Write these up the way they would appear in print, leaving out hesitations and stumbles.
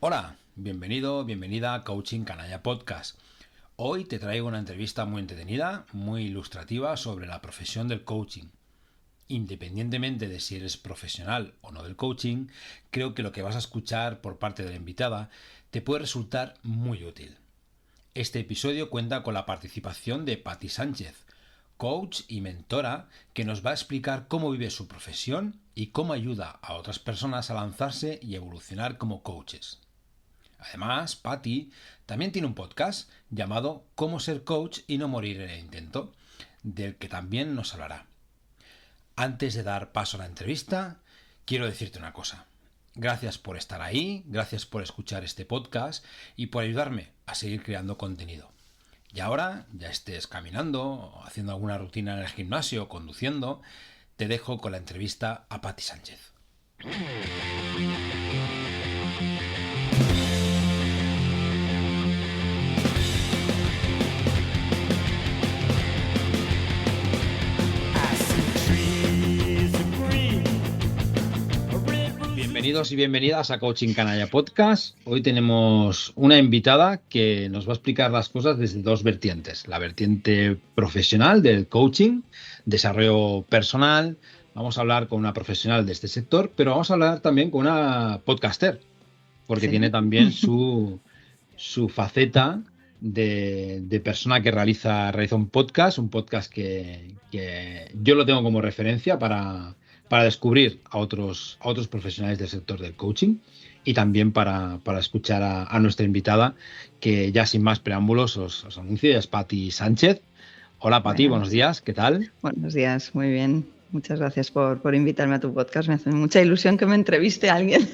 Hola, bienvenido, bienvenida a Coaching Canalla Podcast. Hoy te traigo una entrevista muy entretenida, muy ilustrativa sobre la profesión del coaching. Independientemente de si eres profesional o no del coaching, creo que lo que vas a escuchar por parte de la invitada te puede resultar muy útil. Este episodio cuenta con la participación de Patti Sánchez, coach y mentora, que nos va a explicar cómo vive su profesión y cómo ayuda a otras personas a lanzarse y evolucionar como coaches. Además, Patti también tiene un podcast llamado Cómo ser coach y no morir en el intento, del que también nos hablará. Antes de dar paso a la entrevista, quiero decirte una cosa. Gracias por estar ahí, gracias por escuchar este podcast y por ayudarme a seguir creando contenido. Y ahora, ya estés caminando, haciendo alguna rutina en el gimnasio o conduciendo, te dejo con la entrevista a Patti Sánchez. Bienvenidos y bienvenidas a Coaching Canalla Podcast. Hoy tenemos una invitada que nos va a explicar las cosas desde dos vertientes. La vertiente profesional del coaching, desarrollo personal. Vamos a hablar con una profesional de este sector, pero vamos a hablar también con una podcaster, porque tiene Sí. también su faceta de persona que realiza un podcast que yo lo tengo como referencia para descubrir a otros profesionales del sector del coaching y también para escuchar a nuestra invitada, que ya sin más preámbulos os anuncio, es Patti Sánchez. Hola Patti, buenos días, ¿qué tal? Buenos días, muy bien. Muchas gracias por invitarme a tu podcast. Me hace mucha ilusión que me entreviste a alguien.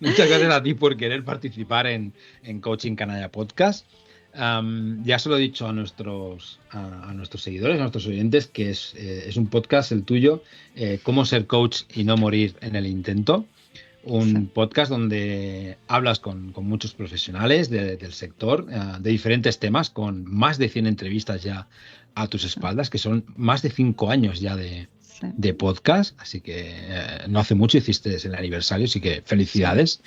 Muchas gracias a ti por querer participar en Coaching Canalla Podcast. Ya se lo he dicho a nuestros seguidores, a nuestros oyentes, que es un podcast, el tuyo, Cómo ser coach y no morir en el intento. Un podcast donde hablas con muchos profesionales del sector, de diferentes temas, con más de 100 entrevistas ya a tus espaldas, que son más de 5 años ya de podcast, así que no hace mucho hiciste el aniversario, así que felicidades.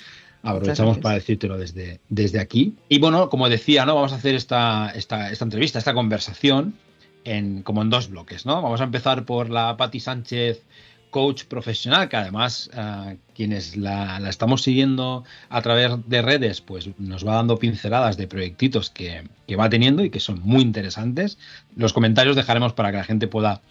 Aprovechamos para decírtelo desde aquí. Y bueno, como decía, ¿no? Vamos a hacer esta entrevista, esta conversación como en dos bloques, ¿no? Vamos a empezar por la Patti Sánchez, coach profesional, que además quienes la estamos siguiendo a través de redes, pues nos va dando pinceladas de proyectitos que va teniendo y que son muy interesantes. Los comentarios dejaremos para que la gente pueda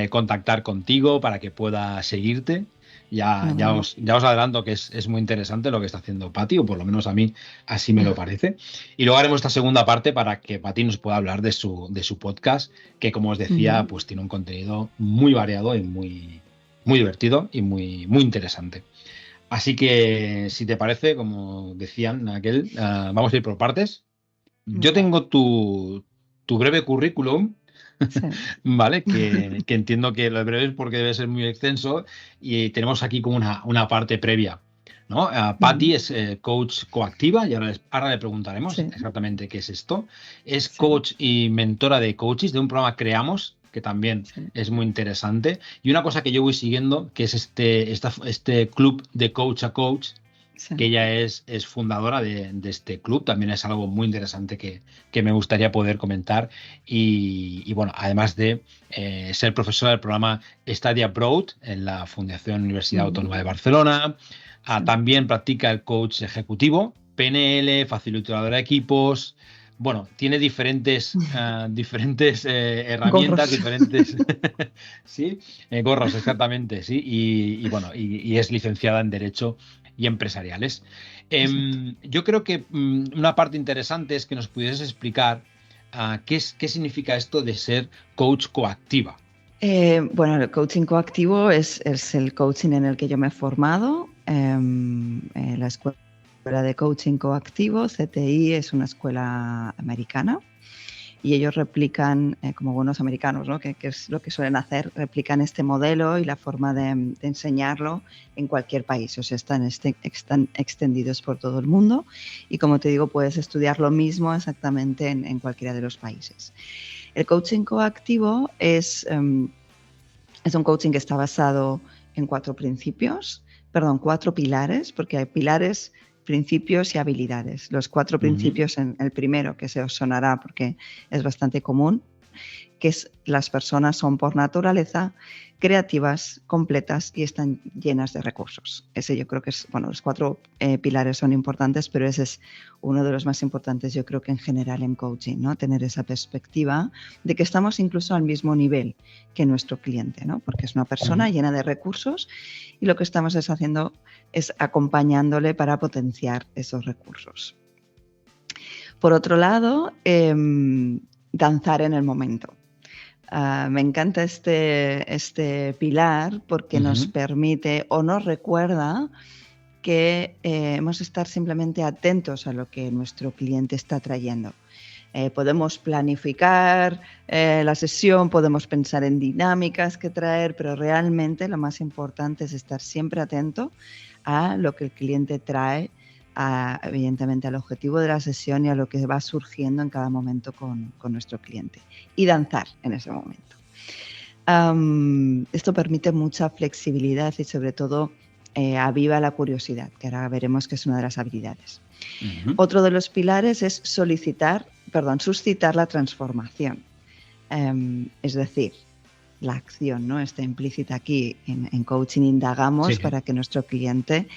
contactar contigo, para que pueda seguirte. Ya os adelanto que es muy interesante lo que está haciendo Patti, o por lo menos a mí así me lo parece. Y luego haremos esta segunda parte para que Patti nos pueda hablar de su podcast, que como os decía, pues tiene un contenido muy variado y muy divertido y muy interesante. Así que, si te parece, como decían vamos a ir por partes. Yo tengo tu breve currículum. Sí. Vale, que entiendo que lo breve es porque debe ser muy extenso y tenemos aquí como una parte previa, ¿no? Patti es coach coactiva y ahora le preguntaremos exactamente qué es esto. Es coach y mentora de coaches de un programa Creamos, que también es muy interesante. Y una cosa que yo voy siguiendo, que es este club de coach a coach, que ella es fundadora de este club. También es algo muy interesante que me gustaría poder comentar. Y bueno, además de ser profesora del programa Study Abroad en la Fundación Universidad Autónoma de Barcelona, también practica el coach ejecutivo, PNL, facilitadora de equipos. Bueno, tiene diferentes herramientas, diferentes sí, gorros, exactamente, sí, y bueno, y es licenciada en Derecho y Empresariales. Yo creo que una parte interesante es que nos pudieses explicar qué significa esto de ser coach coactiva. Bueno, el coaching coactivo es el coaching en el que yo me he formado. La escuela de coaching coactivo, CTI, es una escuela americana. Y ellos replican, como buenos americanos, ¿no? que es lo que suelen hacer, replican este modelo y la forma de enseñarlo en cualquier país. O sea, están extendidos por todo el mundo y, como te digo, puedes estudiar lo mismo exactamente en cualquiera de los países. El coaching coactivo es un coaching que está basado en cuatro pilares, porque hay pilares principios y habilidades. Los 4 principios, en el primero, que se os sonará porque es bastante común, que es: las personas son por naturaleza creativas, completas y están llenas de recursos. Ese yo creo que es, bueno, los 4 pilares son importantes, pero ese es uno de los más importantes, yo creo que en general en coaching, ¿no? Tener esa perspectiva de que estamos incluso al mismo nivel que nuestro cliente, ¿no? Porque es una persona llena de recursos y lo que estamos haciendo es acompañándole para potenciar esos recursos. Por otro lado, danzar en el momento. Me encanta este pilar porque nos permite o nos recuerda que hemos de estar simplemente atentos a lo que nuestro cliente está trayendo. Podemos planificar la sesión, podemos pensar en dinámicas que traer, pero realmente lo más importante es estar siempre atento a lo que el cliente trae, evidentemente al objetivo de la sesión y a lo que va surgiendo en cada momento con nuestro cliente, y danzar en ese momento. Esto permite mucha flexibilidad y sobre todo aviva la curiosidad, que ahora veremos que es una de las habilidades. Otro de los pilares es suscitar la transformación, es decir, la acción, ¿no? Está implícita aquí. En coaching indagamos para que nuestro cliente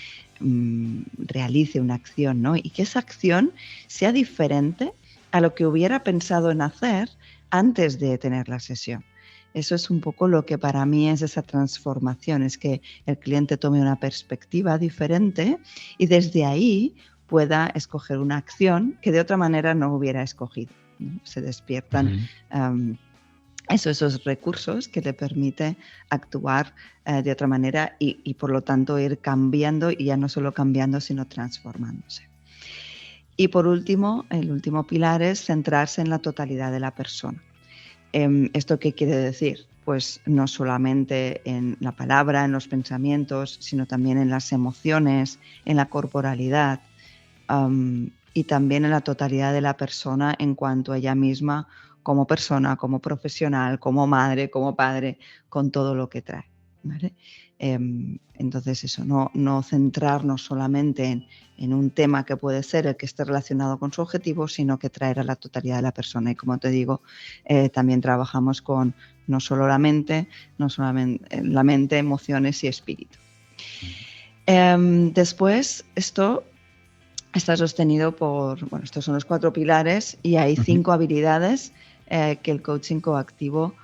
realice una acción, ¿no? Y que esa acción sea diferente a lo que hubiera pensado en hacer antes de tener la sesión. Eso es un poco lo que para mí es esa transformación, es que el cliente tome una perspectiva diferente y desde ahí pueda escoger una acción que de otra manera no hubiera escogido, ¿no? Se despiertan esos recursos que le permite actuar de otra manera y por lo tanto ir cambiando, y ya no solo cambiando sino transformándose. Y por último, el último pilar es centrarse en la totalidad de la persona. ¿Esto qué quiere decir? Pues no solamente en la palabra, en los pensamientos, sino también en las emociones, en la corporalidad y también en la totalidad de la persona en cuanto a ella misma, como persona, como profesional, como madre, como padre, con todo lo que trae, ¿vale? Entonces eso, no centrarnos solamente en un tema que puede ser el que esté relacionado con su objetivo, sino que traer a la totalidad de la persona. Y como te digo, también trabajamos con no solo la mente, emociones y espíritu. Después, esto está sostenido por, bueno, estos son los 4 pilares y hay 5 habilidades que el coaching coactivo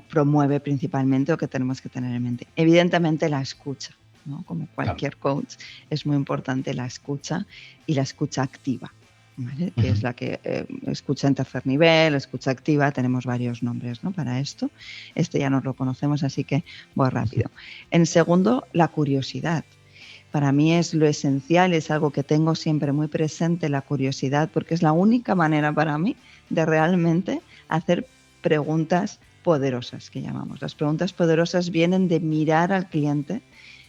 promueve principalmente o que tenemos que tener en mente. Evidentemente la escucha, ¿no? Como cualquier coach, es muy importante la escucha y la escucha activa, ¿vale? Que es la que escucha en tercer nivel, escucha activa, tenemos varios nombres, ¿no? Para esto. Este ya nos lo conocemos, así que voy rápido. En segundo, la curiosidad. Para mí es lo esencial, es algo que tengo siempre muy presente, la curiosidad, porque es la única manera para mí de realmente hacer preguntas poderosas, que llamamos. Las preguntas poderosas vienen de mirar al cliente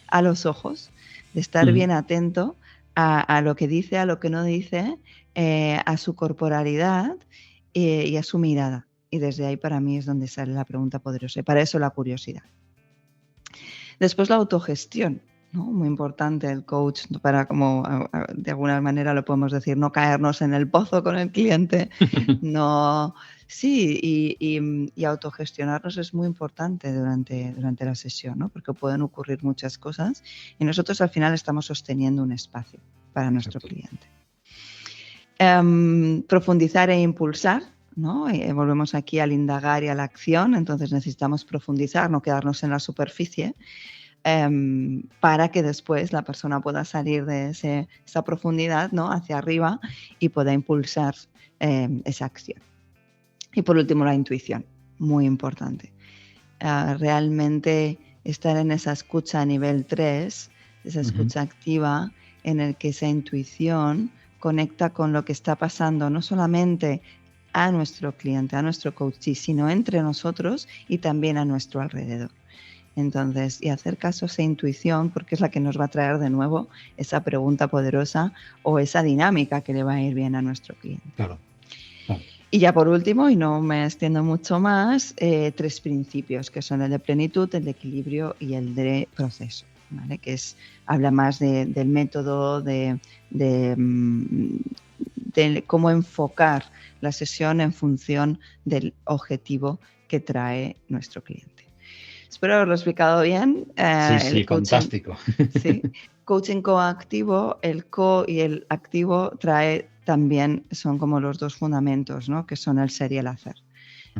a los ojos, de estar bien atento a lo que dice, a lo que no dice, a su corporalidad y a su mirada. Y desde ahí para mí es donde sale la pregunta poderosa. Y para eso la curiosidad. Después la autogestión, ¿no? Muy importante el coach para, como de alguna manera lo podemos decir, no caernos en el pozo con el cliente, y autogestionarnos es muy importante durante la sesión, ¿no? Porque pueden ocurrir muchas cosas y nosotros al final estamos sosteniendo un espacio para nuestro cliente. Profundizar e impulsar, ¿no? Volvemos aquí al indagar y a la acción, entonces necesitamos profundizar, no quedarnos en la superficie, para que después la persona pueda salir de esa profundidad, ¿no? Hacia arriba y pueda impulsar esa acción. Y por último, la intuición, muy importante. Realmente estar en esa escucha a nivel 3, esa escucha activa, en el que esa intuición conecta con lo que está pasando, no solamente a nuestro cliente, a nuestro coachee, sino entre nosotros y también a nuestro alrededor. Entonces, y hacer caso a esa intuición, porque es la que nos va a traer de nuevo esa pregunta poderosa o esa dinámica que le va a ir bien a nuestro cliente. Claro. Y ya por último, y no me extiendo mucho más, 3 principios, que son el de plenitud, el de equilibrio y el de proceso, ¿vale? Que habla más del método, de cómo enfocar la sesión en función del objetivo que trae nuestro cliente. Espero haberlo explicado bien. Sí, El coaching, fantástico. Sí, coaching coactivo, el co y el activo son como los dos fundamentos, ¿no? Que son el ser y el hacer.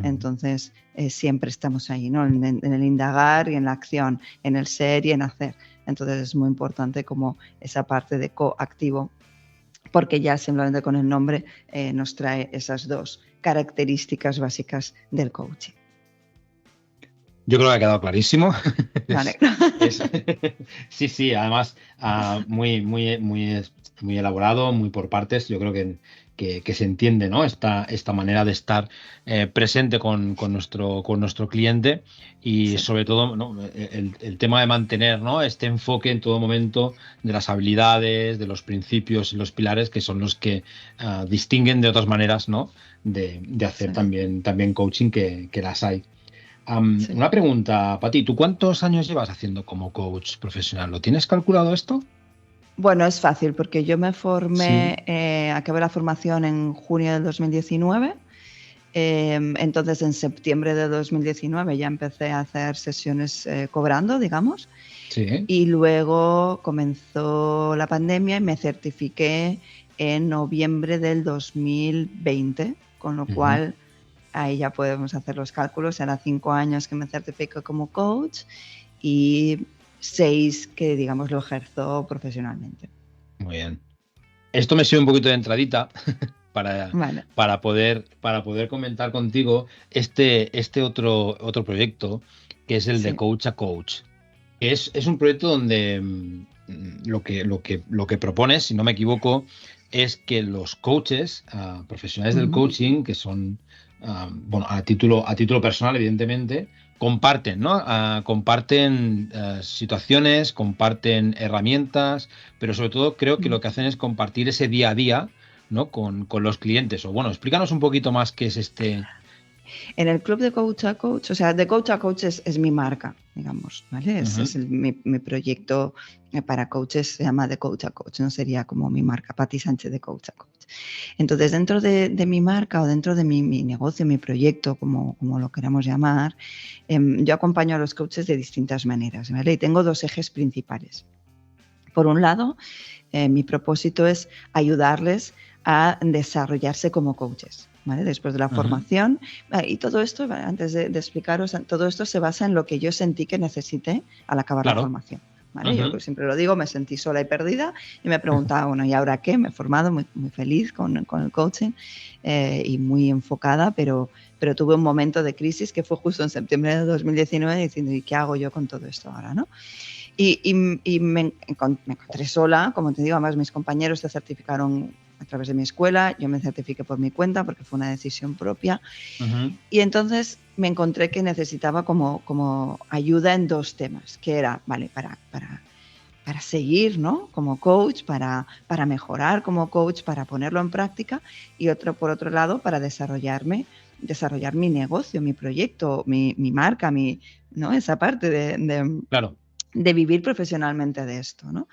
Entonces, siempre estamos ahí, ¿no? En el indagar y en la acción, en el ser y en hacer. Entonces, es muy importante como esa parte de coactivo, porque ya simplemente con el nombre nos trae esas dos características básicas del coaching. Yo creo que ha quedado clarísimo. Vale. Sí, además muy elaborado, muy por partes. Yo creo que se entiende, ¿no? Esta manera de estar presente con nuestro cliente y Sí. sobre todo, ¿no? el tema de mantener, ¿no? Este enfoque en todo momento de las habilidades, de los principios y los pilares que son los que distinguen de otras maneras, ¿no? de hacer también coaching que las hay. Sí. Una pregunta, Pati, ¿tú cuántos años llevas haciendo como coach profesional? ¿Lo tienes calculado esto? Bueno, es fácil porque yo me formé, acabé la formación en junio del 2019, entonces en septiembre de 2019 ya empecé a hacer sesiones cobrando, digamos, Sí. y luego comenzó la pandemia y me certifiqué en noviembre del 2020, con lo cual ahí ya podemos hacer los cálculos. Era 5 años que me certifico como coach y 6 que, digamos, lo ejerzo profesionalmente. Muy bien. Esto me sirve un poquito de entradita Vale. para poder comentar contigo este otro proyecto que es el de Coach a Coach. Es un proyecto donde lo que propones, si no me equivoco, es que los coaches, profesionales del coaching, que son, bueno, a título personal, evidentemente, comparten, ¿no? Comparten situaciones, comparten herramientas, pero sobre todo creo que lo que hacen es compartir ese día a día, ¿no? Con los clientes. O bueno, explícanos un poquito más qué es este. En el club de Coach a Coach, o sea, de Coach a Coach es mi marca, digamos, ¿vale? Es mi proyecto para coaches, se llama de Coach a Coach, no sería como mi marca, Pati Sánchez de Coach a Coach. Entonces, dentro de mi marca o dentro de mi negocio, mi proyecto, como lo queramos llamar, yo acompaño a los coaches de distintas maneras, ¿vale? Y tengo 2 ejes principales. Por un lado, mi propósito es ayudarles a desarrollarse como coaches, ¿vale? Después de la formación. Y todo esto, antes de explicaros, todo esto se basa en lo que yo sentí que necesité al acabar la formación. ¿Vale? Yo siempre lo digo, me sentí sola y perdida y me preguntaba, bueno, ¿y ahora qué? Me he formado muy, muy feliz con el coaching y muy enfocada, pero tuve un momento de crisis que fue justo en septiembre de 2019 diciendo, ¿y qué hago yo con todo esto ahora, no? Y me encontré sola, como te digo, además mis compañeros se certificaron a través de mi escuela, yo me certifiqué por mi cuenta porque fue una decisión propia. Y entonces me encontré que necesitaba como ayuda en 2 temas, que era, vale, para seguir, ¿no? Como coach, para mejorar como coach, para ponerlo en práctica, y por otro lado, para desarrollar mi negocio, mi proyecto, mi marca, ¿no? Esa parte de vivir profesionalmente de esto, ¿no?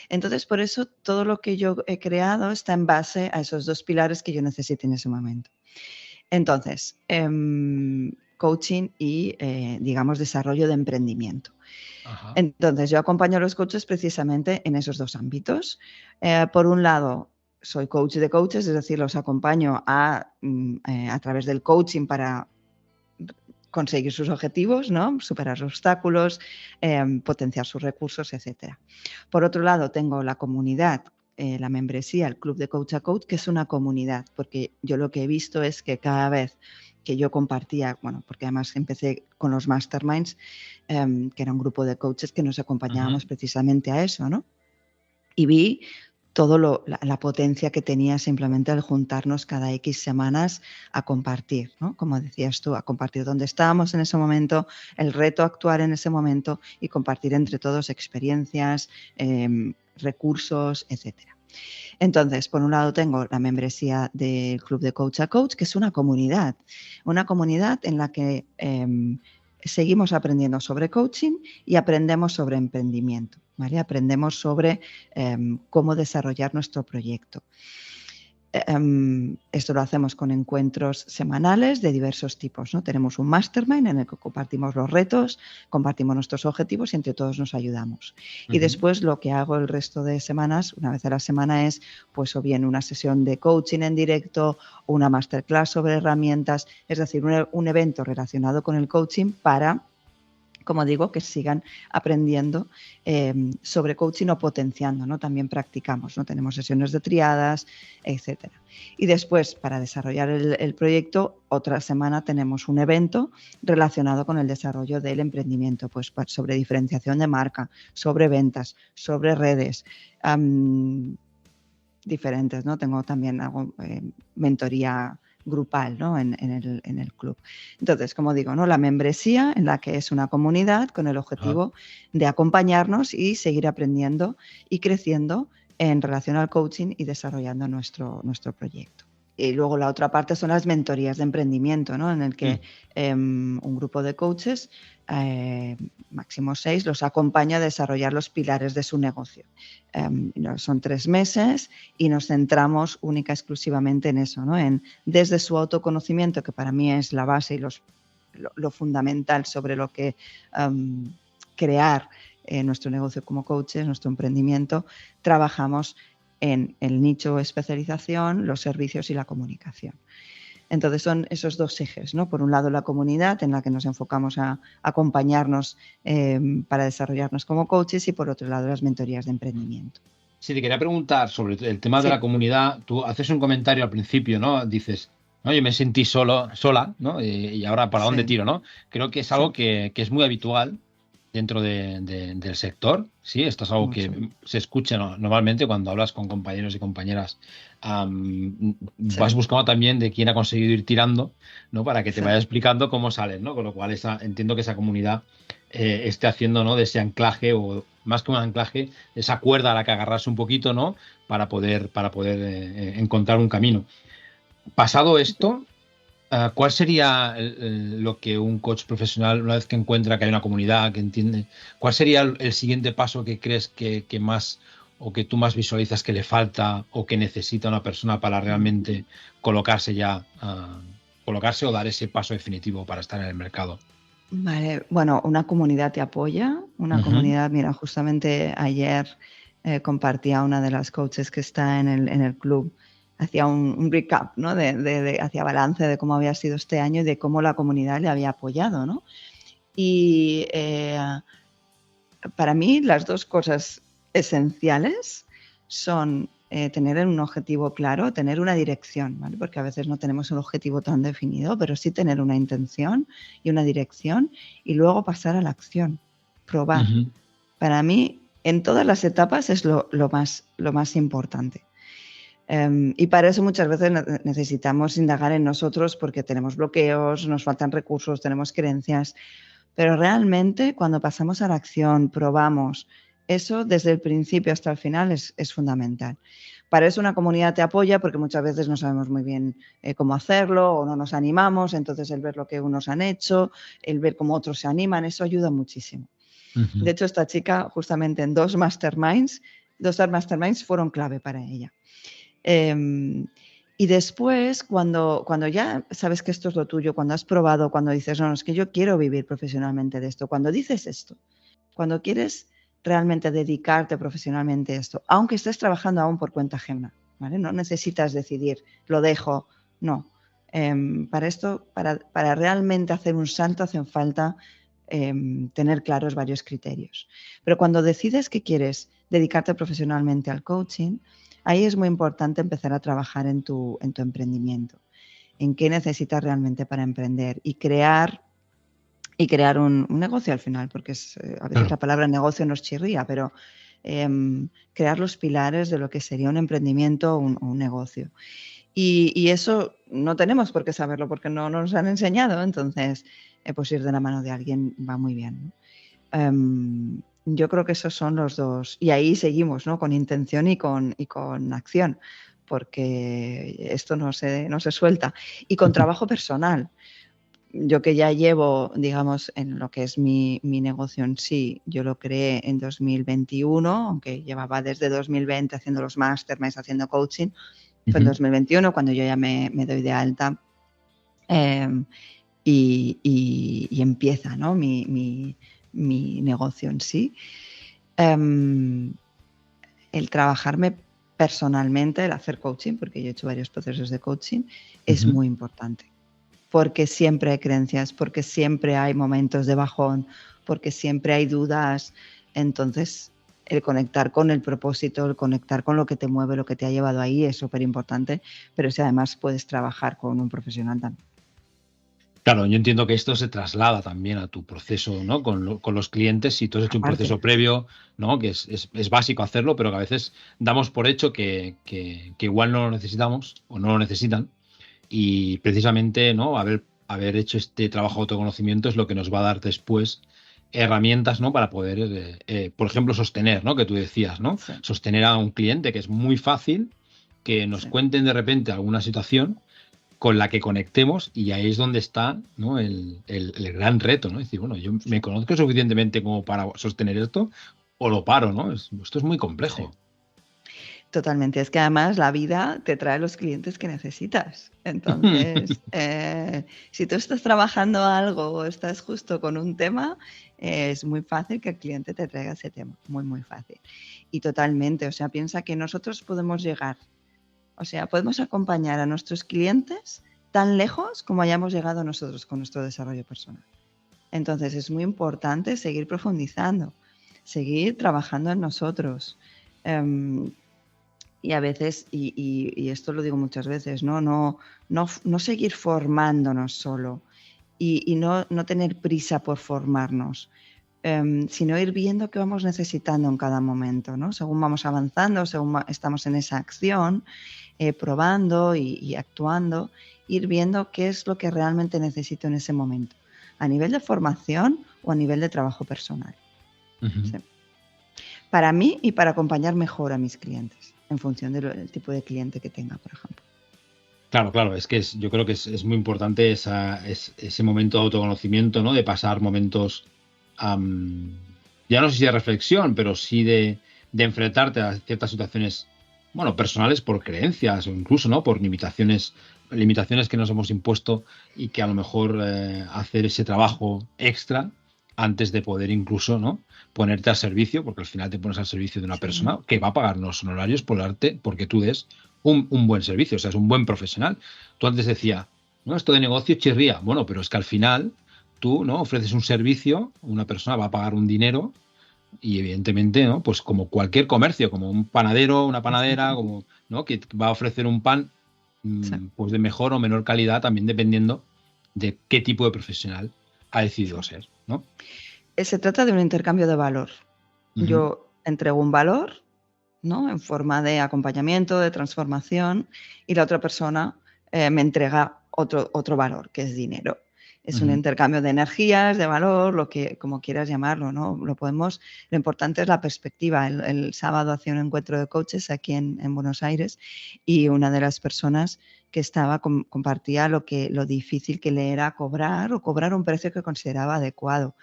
Entonces, por eso todo lo que yo he creado está en base a esos 2 pilares que yo necesité en ese momento. Entonces, coaching y, digamos, desarrollo de emprendimiento. Entonces, yo acompaño a los coaches precisamente en esos 2 ámbitos. Por un lado, soy coach de coaches, es decir, los acompaño a través del coaching para conseguir sus objetivos, ¿no? Superar los obstáculos, potenciar sus recursos, etc. Por otro lado, tengo la comunidad, la membresía, el Club de Coach a Coach, que es una comunidad, porque yo lo que he visto es que cada vez que yo compartía, bueno, porque además empecé con los masterminds, que era un grupo de coaches que nos acompañábamos precisamente a eso, ¿no? Y vi la potencia que tenía simplemente al juntarnos cada X semanas a compartir, ¿no? Como decías tú, a compartir dónde estábamos en ese momento, el reto a actuar en ese momento y compartir entre todos experiencias, recursos, etcétera. Entonces, por un lado tengo la membresía del Club de Coach a Coach, que es una comunidad en la que seguimos aprendiendo sobre coaching y aprendemos sobre emprendimiento, ¿vale? Aprendemos sobre cómo desarrollar nuestro proyecto. Esto lo hacemos con encuentros semanales de diversos tipos, ¿no? Tenemos un mastermind en el que compartimos los retos, compartimos nuestros objetivos y entre todos nos ayudamos. Y después lo que hago el resto de semanas, una vez a la semana, es pues o bien una sesión de coaching en directo o una masterclass sobre herramientas, es decir, un evento relacionado con el coaching para, como digo, que sigan aprendiendo sobre coaching o potenciando, ¿no? También practicamos, ¿no? Tenemos sesiones de triadas, etcétera. Y después, para desarrollar el proyecto, otra semana tenemos un evento relacionado con el desarrollo del emprendimiento, pues sobre diferenciación de marca, sobre ventas, sobre redes, diferentes, ¿no? Tengo también algo, mentoría grupal, ¿no? en el club. Entonces, como digo, ¿no? La membresía, en la que es una comunidad con el objetivo de acompañarnos y seguir aprendiendo y creciendo en relación al coaching y desarrollando nuestro proyecto. Y luego la otra parte son las mentorías de emprendimiento, ¿no? En el que un grupo de coaches, máximo 6, los acompaña a desarrollar los pilares de su negocio. Son 3 meses y nos centramos única y exclusivamente en eso, ¿no? Desde su autoconocimiento, que para mí es la base y lo fundamental sobre lo que crear nuestro negocio como coaches, nuestro emprendimiento, trabajamos en el nicho de especialización, los servicios y la comunicación. Entonces son esos dos ejes, ¿no? Por un lado la comunidad en la que nos enfocamos a acompañarnos para desarrollarnos como coaches y por otro lado las mentorías de emprendimiento. Sí, te quería preguntar sobre el tema de la comunidad. Tú haces un comentario al principio, ¿no? Dices, no, yo me sentí sola, ¿no? Y ahora ¿para dónde tiro, no? Creo que es algo que es muy habitual dentro del sector, sí, esto es algo que se escucha normalmente cuando hablas con compañeros y compañeras. Vas buscando también de quién ha conseguido ir tirando, ¿no? Para que te vaya explicando cómo sales, ¿no? Con lo cual entiendo que esa comunidad esté haciendo, ¿no? De ese anclaje, o más que un anclaje, esa cuerda a la que agarrarse un poquito, ¿no? Para poder encontrar un camino. Pasado esto, ¿cuál sería lo que un coach profesional, una vez que encuentra que hay una comunidad, que entiende, cuál sería el siguiente paso que crees que más, o que tú más visualizas que le falta o que necesita una persona para realmente colocarse o dar ese paso definitivo para estar en el mercado? Vale, bueno, una comunidad te apoya, una comunidad, mira, justamente ayer compartía una de las coaches que está en el club, hacía un recap, ¿no? Hacía balance de cómo había sido este año y de cómo la comunidad le había apoyado, ¿no? Y para mí las dos cosas esenciales son tener un objetivo claro, tener una dirección, ¿vale? Porque a veces no tenemos un objetivo tan definido, pero sí tener una intención y una dirección y luego pasar a la acción, probar. Para mí, en todas las etapas es lo más importante. Y para eso muchas veces necesitamos indagar en nosotros porque tenemos bloqueos, nos faltan recursos, tenemos creencias, pero realmente cuando pasamos a la acción, probamos, eso desde el principio hasta el final es fundamental. Para eso una comunidad te apoya porque muchas veces no sabemos muy bien cómo hacerlo o no nos animamos, entonces el ver lo que unos han hecho, el ver cómo otros se animan, eso ayuda muchísimo. De hecho, esta chica justamente en dos masterminds fueron clave para ella. Y después, cuando ya sabes que esto es lo tuyo, cuando has probado, cuando dices, no, es que yo quiero vivir profesionalmente de esto, cuando dices esto, cuando quieres realmente dedicarte profesionalmente a esto, aunque estés trabajando aún por cuenta ajena, ¿vale? No necesitas decidir, lo dejo, no. Para esto, para realmente hacer un salto, hacen falta tener claros varios criterios. Pero cuando decides que quieres dedicarte profesionalmente al coaching, ahí es muy importante empezar a trabajar en tu emprendimiento, en qué necesitas realmente para emprender y crear un negocio al final, porque a veces la palabra negocio nos chirría, pero crear los pilares de lo que sería un emprendimiento o un negocio. Y eso no tenemos por qué saberlo porque no nos han enseñado, entonces pues ir de la mano de alguien va muy bien, ¿no? Yo creo que esos son los dos. Y ahí seguimos, ¿no? Con intención y con acción, porque esto no se suelta. Y con trabajo personal. yo que ya llevo, digamos, en lo que es mi negocio en sí, yo lo creé en 2021, aunque llevaba desde 2020 haciendo los masterminds, haciendo coaching. Fue en 2021 cuando yo ya me doy de alta y empieza, ¿no? mi negocio en sí. El trabajarme personalmente, el hacer coaching, porque yo he hecho varios procesos de coaching, es muy importante. Porque siempre hay creencias, porque siempre hay momentos de bajón, porque siempre hay dudas. Entonces, el conectar con el propósito, el conectar con lo que te mueve, lo que te ha llevado ahí es súper importante, pero si además puedes trabajar con un profesional también. Claro, yo entiendo que esto se traslada también a tu proceso, ¿no? Con los clientes. Si tú has hecho un proceso previo, ¿no? Que es básico hacerlo, pero que a veces damos por hecho que igual no lo necesitamos o no lo necesitan. Y precisamente, ¿no? Haber hecho este trabajo de autoconocimiento es lo que nos va a dar después herramientas, ¿no? Para poder, por ejemplo, sostener, ¿no? Que tú decías, ¿no? Sí. Sostener a un cliente, que es muy fácil que nos cuenten de repente alguna situación con la que conectemos, y ahí es donde está, ¿no? el gran reto, ¿no? Es decir, bueno, yo me conozco suficientemente como para sostener esto o lo paro, ¿no? Esto es muy complejo. Sí. Totalmente. Es que además la vida te trae los clientes que necesitas. Entonces, si tú estás trabajando algo o estás justo con un tema, es muy fácil que el cliente te traiga ese tema. Muy, muy fácil. Y totalmente. O sea, piensa que nosotros podemos llegar, o sea, podemos acompañar a nuestros clientes tan lejos como hayamos llegado nosotros con nuestro desarrollo personal. Entonces, es muy importante seguir profundizando, seguir trabajando en nosotros. Y a veces, y esto lo digo muchas veces, no seguir formándonos solo y no tener prisa por formarnos, sino ir viendo qué vamos necesitando en cada momento, ¿no? Según vamos avanzando, según estamos en esa acción, probando y actuando, ir viendo qué es lo que realmente necesito en ese momento, a nivel de formación o a nivel de trabajo personal. ¿Sí? Para mí y para acompañar mejor a mis clientes, en función del tipo de cliente que tenga, por ejemplo. Claro, es que yo creo que es muy importante ese momento de autoconocimiento, ¿no? De pasar momentos, ya no sé si de reflexión, pero sí de enfrentarte a ciertas situaciones, bueno, personales por creencias o incluso, ¿no? Por limitaciones que nos hemos impuesto, y que a lo mejor hacer ese trabajo extra antes de poder incluso, ¿no? Ponerte al servicio, porque al final te pones al servicio de una persona que va a pagar los honorarios por darte, porque tú des un buen servicio, o sea, es un buen profesional. Tú antes decías, no, esto de negocio chirría. Bueno, pero es que al final tú, ¿no? Ofreces un servicio, una persona va a pagar un dinero, y evidentemente, ¿no? Pues como cualquier comercio, como un panadero, una panadera, como, ¿no? Que va a ofrecer un pan, pues de mejor o menor calidad, también dependiendo de qué tipo de profesional ha decidido ser, ¿no? Se trata de un intercambio de valor. Yo entrego un valor, ¿no? En forma de acompañamiento, de transformación, y la otra persona me entrega otro valor, que es dinero. Es un intercambio de energías, de valor, como quieras llamarlo, ¿no? Lo importante es la perspectiva. El sábado hacía un encuentro de coaches aquí en Buenos Aires, y una de las personas que estaba compartía lo difícil que le era cobrar un precio que consideraba adecuado.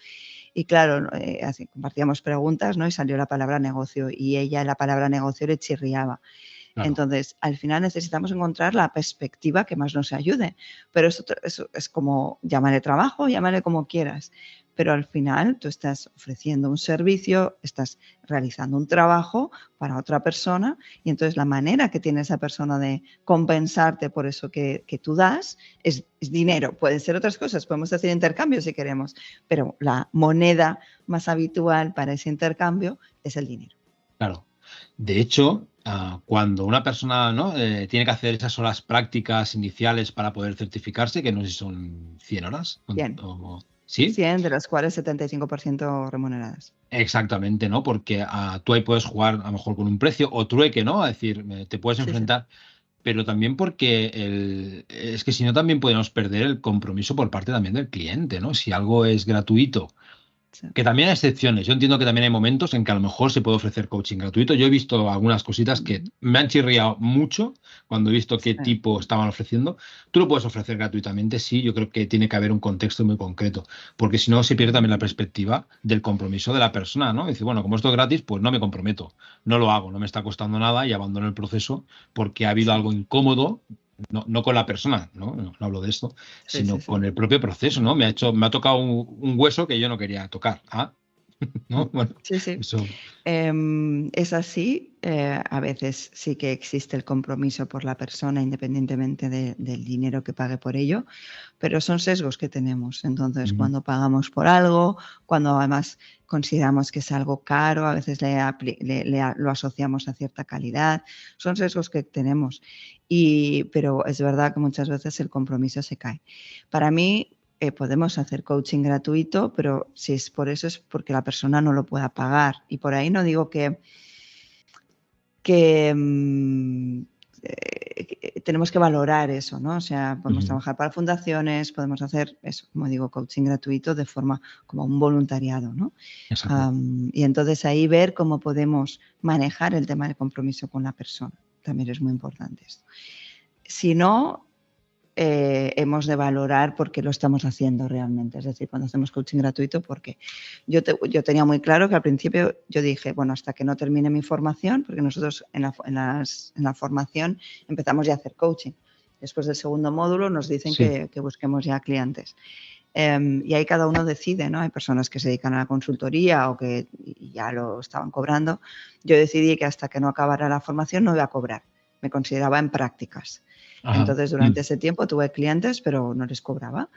Y claro, así compartíamos preguntas, ¿no? Y salió la palabra negocio, y ella la palabra negocio le chirriaba. Claro. Entonces, al final necesitamos encontrar la perspectiva que más nos ayude. Pero eso es como, llámale trabajo, llámale como quieras. Pero al final tú estás ofreciendo un servicio, estás realizando un trabajo para otra persona, y entonces la manera que tiene esa persona de compensarte por eso que tú das es dinero. Pueden ser otras cosas, podemos hacer intercambio si queremos, pero la moneda más habitual para ese intercambio es el dinero. Claro. De hecho, cuando una persona, ¿no? Tiene que hacer esas horas prácticas iniciales para poder certificarse, que no sé si son 100 horas. 100. ¿Sí? 100, de las cuales 75% remuneradas. Exactamente, ¿no? Porque tú ahí puedes jugar a lo mejor con un precio o trueque, ¿no? Es decir, te puedes enfrentar, pero también porque es que si no también podemos perder el compromiso por parte también del cliente, ¿no? Si algo es gratuito Sí. Que también hay excepciones. Yo entiendo que también hay momentos en que a lo mejor se puede ofrecer coaching gratuito. Yo he visto algunas cositas que me han chirriado mucho cuando he visto qué Sí. tipo estaban ofreciendo. Tú lo puedes ofrecer gratuitamente, sí. Yo creo que tiene que haber un contexto muy concreto, porque si no se pierde también la perspectiva del compromiso de la persona, ¿no? Dice, bueno, como esto es gratis, pues no me comprometo, no lo hago, no me está costando nada y abandono el proceso porque ha habido Sí, algo incómodo. No con la persona, no hablo de esto, sí, sí, sino sí. con el propio proceso, ¿no? Me ha tocado un hueso que yo no quería tocar. Ah, ¿no? Bueno, Sí, sí. eso. Es así. A veces sí que existe el compromiso por la persona independientemente del dinero que pague por ello, pero son sesgos que tenemos. Entonces, Ujú. cuando pagamos por algo, cuando además consideramos que es algo caro, a veces lo asociamos a cierta calidad, son sesgos que tenemos. Pero es verdad que muchas veces el compromiso se cae. Para mí, podemos hacer coaching gratuito, pero si es por eso es porque la persona no lo pueda pagar. Y por ahí no digo que tenemos que valorar eso, ¿no? O sea, podemos Ujú. trabajar para fundaciones, podemos hacer eso, como digo, coaching gratuito de forma como un voluntariado, ¿no? Exacto. Y entonces ahí ver cómo podemos manejar el tema del compromiso con la persona. También es muy importante esto. Si no, hemos de valorar por qué lo estamos haciendo realmente. Es decir, cuando hacemos coaching gratuito, porque yo tenía muy claro que al principio yo dije, bueno, hasta que no termine mi formación, porque nosotros en la formación empezamos ya a hacer coaching. Después del segundo módulo nos dicen Sí. que busquemos ya clientes. Y ahí cada uno decide, ¿no? Hay personas que se dedican a la consultoría o que ya lo estaban cobrando. Yo decidí que hasta que no acabara la formación no iba a cobrar. Me consideraba en prácticas. Ajá. Entonces, durante ese tiempo tuve clientes, pero no les cobraba.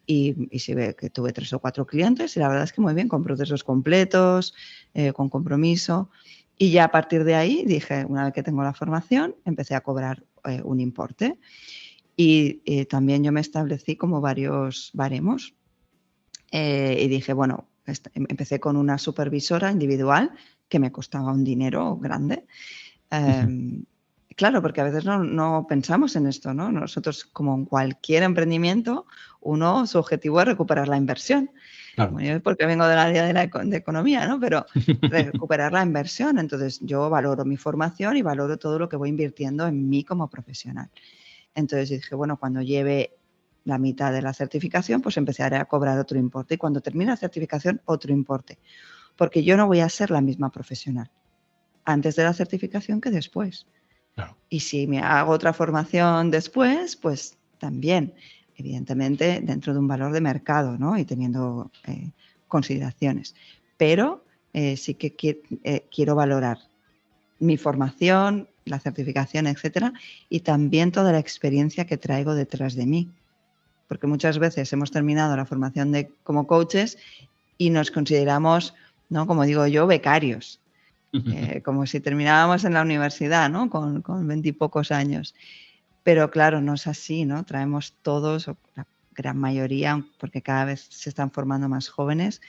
Y sí ve que tuve 3 o 4 clientes y la verdad es que muy bien, con procesos completos, con compromiso. Y ya a partir de ahí dije, una vez que tengo la formación, empecé a cobrar un importe. Y también yo me establecí como varios baremos y dije, bueno, empecé con una supervisora individual que me costaba un dinero grande. Ujú. Claro, porque a veces no pensamos en esto, ¿no? Nosotros, como en cualquier emprendimiento, su objetivo es recuperar la inversión. Claro. Bueno, yo porque vengo del área de economía, ¿no? Pero recuperar la inversión. Entonces, yo valoro mi formación y valoro todo lo que voy invirtiendo en mí como profesional. Entonces dije, bueno, cuando lleve la mitad de la certificación, pues empezaré a cobrar otro importe. Y cuando termine la certificación, otro importe. Porque yo no voy a ser la misma profesional antes de la certificación que después. Claro. Y si me hago otra formación después, pues también, evidentemente, dentro de un valor de mercado, ¿no? Y teniendo consideraciones. Pero sí que quiero valorar mi formación, la certificación, etcétera, y también toda la experiencia que traigo detrás de mí. Porque muchas veces hemos terminado la formación como coaches y nos consideramos, ¿no? Como digo yo, becarios. Como si terminábamos en la universidad, ¿no? Con 20 y pocos años. Pero claro, no es así, ¿no? Traemos todos, o la gran mayoría, porque cada vez se están formando más jóvenes,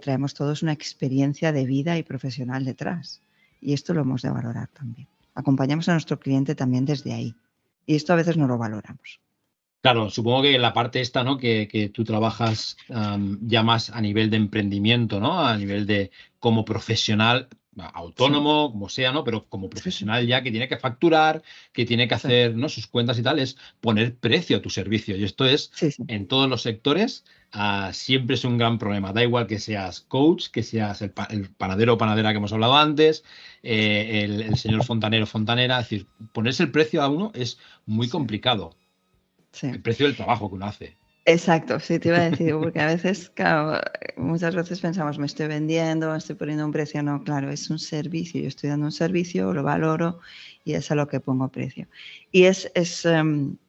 traemos todos una experiencia de vida y profesional detrás. Y esto lo hemos de valorar también. Acompañamos a nuestro cliente también desde ahí. Y esto a veces no lo valoramos. Claro, supongo que la parte esta, ¿no? Que tú trabajas ya más a nivel de emprendimiento, ¿no? A nivel de como profesional, Sí, autónomo, como sea, ¿no? Pero como sí, sí, profesional ya que tiene que facturar, que tiene que sí, hacer, ¿no? Sus cuentas y tal, es poner precio a tu servicio. Y esto es sí, sí, en todos los sectores, siempre es un gran problema. Da igual que seas coach, que seas el panadero o panadera que hemos hablado antes, el señor fontanero o fontanera. Es decir, ponerse el precio a uno es muy sí, complicado. sí. El precio del trabajo que uno hace. Exacto, sí, te iba a decir, porque a veces, claro, muchas veces pensamos, me estoy vendiendo, me estoy poniendo un precio. No, claro, es un servicio, yo estoy dando un servicio, lo valoro y es a lo que pongo precio. Y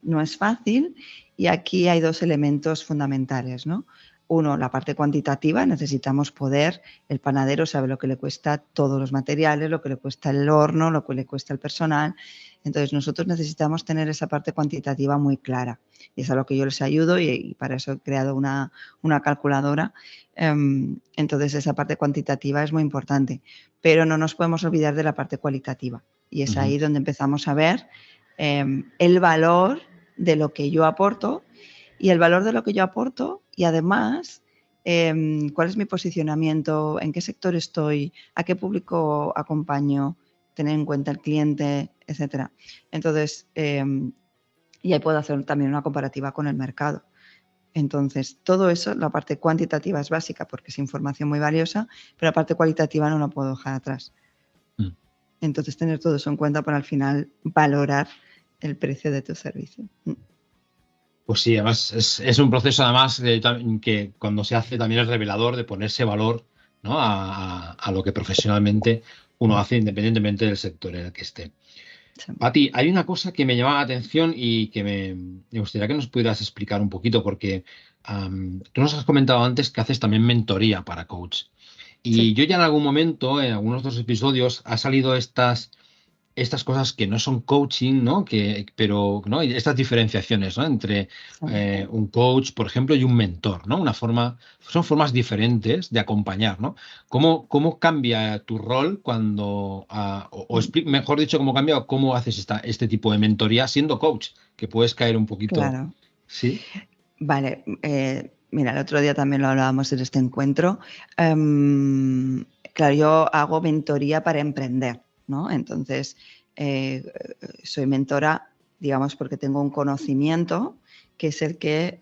no es fácil y aquí hay dos elementos fundamentales, ¿no? Uno, la parte cuantitativa, necesitamos poder, el panadero sabe lo que le cuesta todos los materiales, lo que le cuesta el horno, lo que le cuesta el personal. Entonces, nosotros necesitamos tener esa parte cuantitativa muy clara. Y es a lo que yo les ayudo y para eso he creado una calculadora. Entonces, esa parte cuantitativa es muy importante, pero no nos podemos olvidar de la parte cualitativa. Y es Ujú. ahí donde empezamos a ver el valor de lo que yo aporto y el valor de lo que yo aporto y además cuál es mi posicionamiento, en qué sector estoy, a qué público acompaño, tener en cuenta el cliente, etcétera. Entonces, y ahí puedo hacer también una comparativa con el mercado. Entonces, todo eso, la parte cuantitativa es básica porque es información muy valiosa, pero la parte cualitativa no la puedo dejar atrás. Entonces, tener todo eso en cuenta para al final valorar el precio de tu servicio. Pues sí, además es un proceso además que cuando se hace también es revelador de ponerse valor, ¿no? a lo que profesionalmente uno hace independientemente del sector en el que esté. Sí. Pati, hay una cosa que me llama la atención y que me gustaría que nos pudieras explicar un poquito, porque tú nos has comentado antes que haces también mentoría para coach. Y Sí. yo ya en algún momento, en algunos de los episodios, ha salido estas cosas que no son coaching, ¿no? Pero, ¿no? Y estas diferenciaciones, ¿no? Entre un coach, por ejemplo, y un mentor, ¿no? Son formas diferentes de acompañar, ¿no? ¿Cómo cambia tu rol cuando, mejor dicho, cómo cambia o cómo haces este tipo de mentoría siendo coach? Que puedes caer un poquito. Claro. Sí. Vale. Mira, el otro día también lo hablábamos en este encuentro. Claro, yo hago mentoría para emprender, ¿no? Entonces, soy mentora, digamos, porque tengo un conocimiento que es el que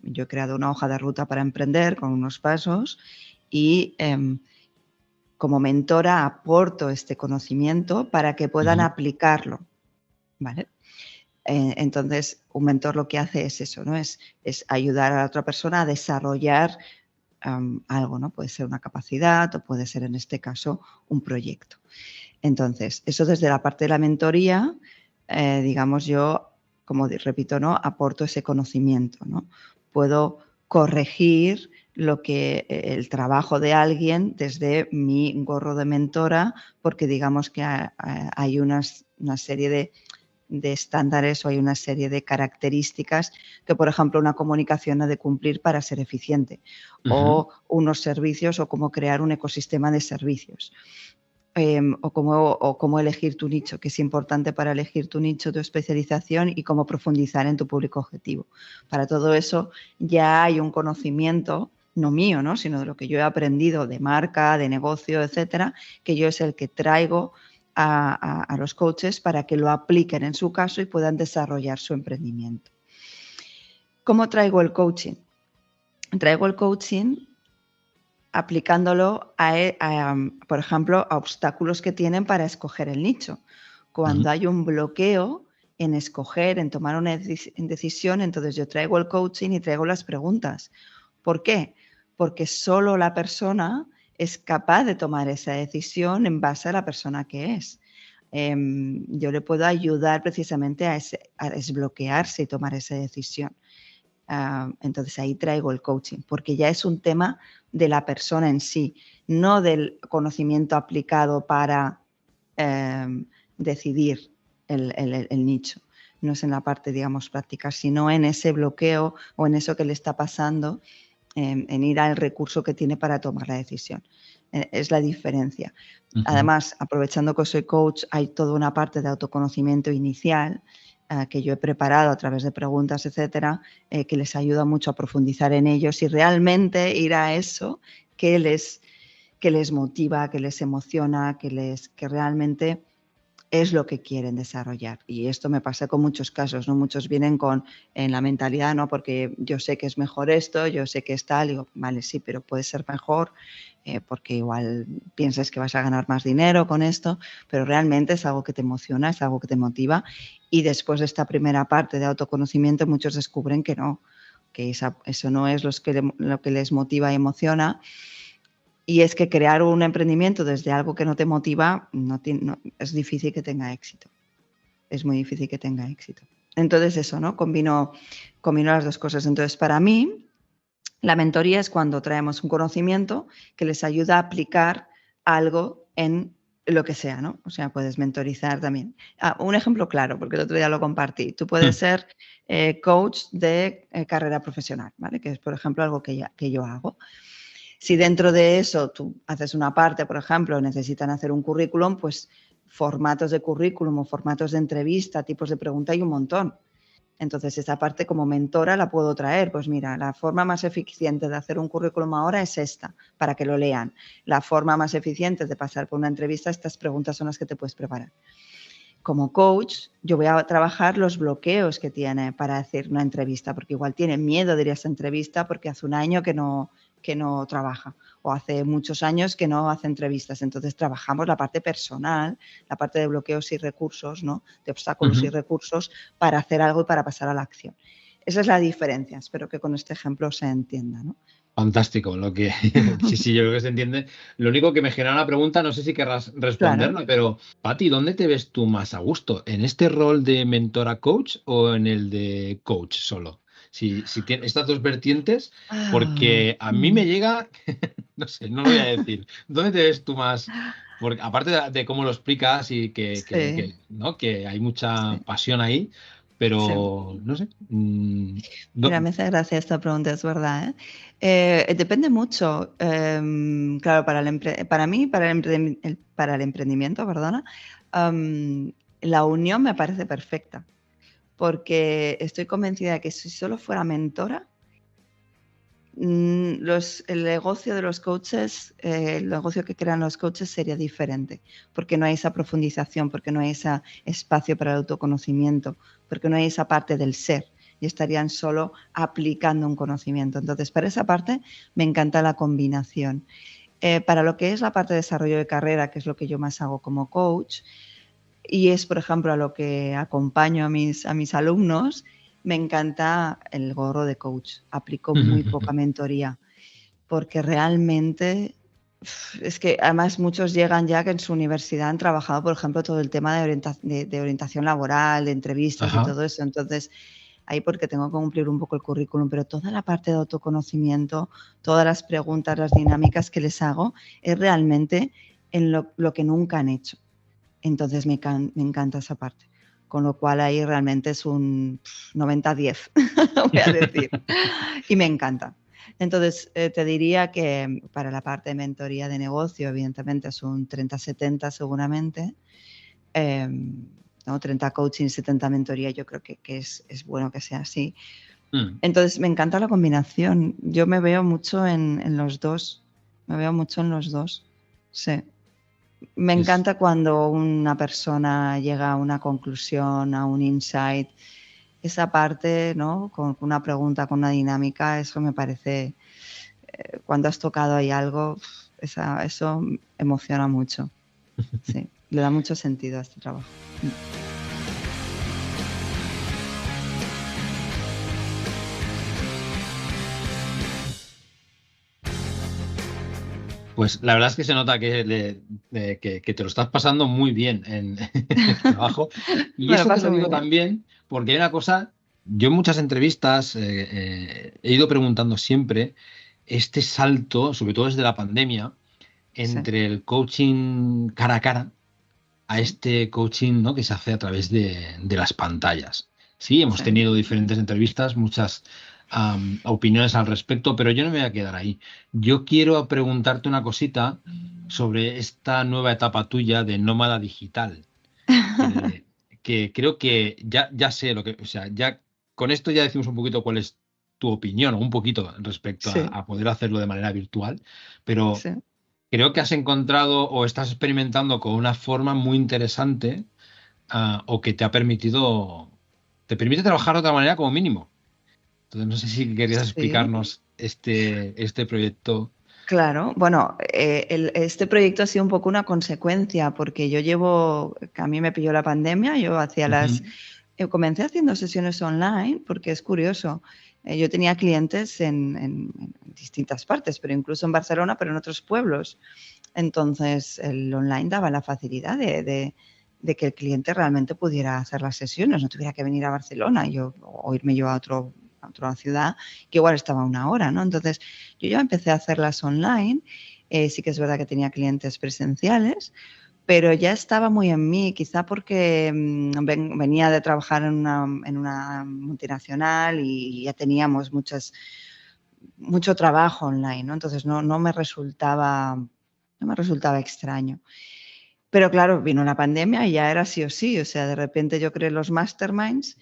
yo he creado una hoja de ruta para emprender con unos pasos y como mentora aporto este conocimiento para que puedan aplicarlo, ¿vale? Entonces, un mentor lo que hace es eso, ¿no? Es ayudar a la otra persona a desarrollar algo, ¿no? Puede ser una capacidad o puede ser, en este caso, un proyecto. Entonces, eso desde la parte de la mentoría, digamos, yo, como repito, ¿no? Aporto ese conocimiento, ¿no? Puedo corregir el trabajo de alguien desde mi gorro de mentora, porque digamos que hay una serie de estándares o hay una serie de características que, por ejemplo, una comunicación ha de cumplir para ser eficiente, o unos servicios o cómo crear un ecosistema de servicios. O cómo elegir tu nicho, que es importante para elegir tu nicho, tu especialización y cómo profundizar en tu público objetivo. Para todo eso ya hay un conocimiento, no mío, ¿no? Sino de lo que yo he aprendido de marca, de negocio, etcétera, que yo es el que traigo a los coaches para que lo apliquen en su caso y puedan desarrollar su emprendimiento. ¿Cómo traigo el coaching? Traigo el coaching aplicándolo por ejemplo, a obstáculos que tienen para escoger el nicho. Cuando hay un bloqueo en escoger, en tomar una decisión, entonces yo traigo el coaching y traigo las preguntas. ¿Por qué? Porque solo la persona es capaz de tomar esa decisión en base a la persona que es. Yo le puedo ayudar precisamente a desbloquearse y tomar esa decisión. Entonces ahí traigo el coaching, porque ya es un tema de la persona en sí, no del conocimiento aplicado para decidir el nicho. No es en la parte, digamos, práctica, sino en ese bloqueo o en eso que le está pasando, en ir al recurso que tiene para tomar la decisión. Es la diferencia. Además, aprovechando que soy coach, hay toda una parte de autoconocimiento inicial que yo he preparado a través de preguntas, etcétera, que les ayuda mucho a profundizar en ellos y realmente ir a eso que les motiva, que les emociona, que realmente es lo que quieren desarrollar. Y esto me pasa con muchos casos, ¿no? Muchos vienen en la mentalidad, ¿no? Porque yo sé que es mejor esto, yo sé que es tal, y digo, vale, sí, pero puede ser mejor porque igual piensas que vas a ganar más dinero con esto, pero realmente es algo que te emociona, es algo que te motiva. Y después de esta primera parte de autoconocimiento, muchos descubren que no, que eso no es lo que les motiva y emociona. Y es que crear un emprendimiento desde algo que no te motiva es difícil que tenga éxito. Es muy difícil que tenga éxito. Entonces eso, ¿no? Combino las dos cosas. Entonces, para mí, la mentoría es cuando traemos un conocimiento que les ayuda a aplicar algo en lo que sea, ¿no? O sea, puedes mentorizar también. Un ejemplo claro, porque el otro día lo compartí. Tú puedes ser coach de carrera profesional, ¿vale? Que es, por ejemplo, algo que yo hago. Si dentro de eso tú haces una parte, por ejemplo, necesitan hacer un currículum, pues formatos de currículum o formatos de entrevista, tipos de pregunta hay un montón. Entonces, esa parte como mentora la puedo traer. Pues mira, la forma más eficiente de hacer un currículum ahora es esta, para que lo lean. La forma más eficiente de pasar por una entrevista, estas preguntas son las que te puedes preparar. Como coach, yo voy a trabajar los bloqueos que tiene para hacer una entrevista, porque igual tiene miedo de ir a esa entrevista porque hace un año que no trabaja o hace muchos años que no hace entrevistas. Entonces trabajamos la parte personal, la parte de bloqueos y recursos, ¿no? De obstáculos y recursos para hacer algo y para pasar a la acción. Esa es la diferencia. Espero que con este ejemplo se entienda, ¿no? Fantástico, sí, yo creo que se entiende. Lo único que me genera una pregunta, no sé si querrás responderla, pero Pati, ¿dónde te ves tú más a gusto? ¿En este rol de mentora coach o en el de coach solo? Si tienes estas dos vertientes, porque a mí me llega, no sé, no lo voy a decir. ¿Dónde te ves tú más? Porque aparte de cómo lo explicas y ¿no? Que hay mucha pasión ahí, pero no sé. Mira, me hace gracia esta pregunta, es verdad. Depende mucho. Claro, para mí, para el emprendimiento, perdona, la unión me parece perfecta, porque estoy convencida de que si solo fuera mentora, el negocio de los coaches, el negocio que crean los coaches sería diferente, porque no hay esa profundización, porque no hay ese espacio para el autoconocimiento, porque no hay esa parte del ser y estarían solo aplicando un conocimiento. Entonces, para esa parte me encanta la combinación. Para lo que es la parte de desarrollo de carrera, que es lo que yo más hago como coach, y es, por ejemplo, a lo que acompaño a mis alumnos, me encanta el gorro de coach. Aplico muy poca mentoría porque realmente es que además muchos llegan ya que en su universidad han trabajado, por ejemplo, todo el tema de orientación laboral, de entrevistas y todo eso. Entonces, ahí porque tengo que cumplir un poco el currículum, pero toda la parte de autoconocimiento, todas las preguntas, las dinámicas que les hago, es realmente en lo que nunca han hecho. Entonces me encanta esa parte. Con lo cual ahí realmente es un 90-10, voy a decir. Y me encanta. Entonces te diría que para la parte de mentoría de negocio, evidentemente es un 30-70 seguramente. ¿No? 30 coaching, 70 mentoría, yo creo que es bueno que sea así. Entonces me encanta la combinación. Yo me veo mucho en los dos. Me veo mucho en los dos. Sí. Me encanta cuando una persona llega a una conclusión, a un insight. Esa parte, ¿no? Con una pregunta, con una dinámica, eso me parece, cuando has tocado ahí algo, eso emociona mucho. Sí, le da mucho sentido a este trabajo. Pues la verdad es que se nota que te lo estás pasando muy bien en el trabajo. Y eso te lo digo también porque hay una cosa, yo en muchas entrevistas he ido preguntando siempre este salto, sobre todo desde la pandemia, entre el coaching cara a cara a este coaching, ¿no? Que se hace a través de las pantallas. Sí, hemos tenido diferentes entrevistas, muchas opiniones al respecto, pero yo no me voy a quedar ahí. Yo quiero preguntarte una cosita sobre esta nueva etapa tuya de nómada digital, que creo que ya sé lo que, o sea, ya con esto ya decimos un poquito cuál es tu opinión, o un poquito respecto a poder hacerlo de manera virtual, pero creo que has encontrado o estás experimentando con una forma muy interesante o que te permite trabajar de otra manera como mínimo. Entonces, no sé si querías explicarnos este proyecto. Claro, bueno, este proyecto ha sido un poco una consecuencia porque a mí me pilló la pandemia, yo hacía comencé haciendo sesiones online porque es curioso, yo tenía clientes en distintas partes, pero incluso en Barcelona, pero en otros pueblos. Entonces, el online daba la facilidad de que el cliente realmente pudiera hacer las sesiones, no tuviera que venir a Barcelona o irme yo a otra ciudad que igual estaba a una hora, ¿no? Entonces, yo ya empecé a hacerlas online. Sí que es verdad que tenía clientes presenciales, pero ya estaba muy en mí, quizá porque venía de trabajar en una multinacional y ya teníamos mucho trabajo online, ¿no? Entonces no me resultaba extraño. Pero claro, vino la pandemia y ya era sí o sí. O sea, de repente yo creé los masterminds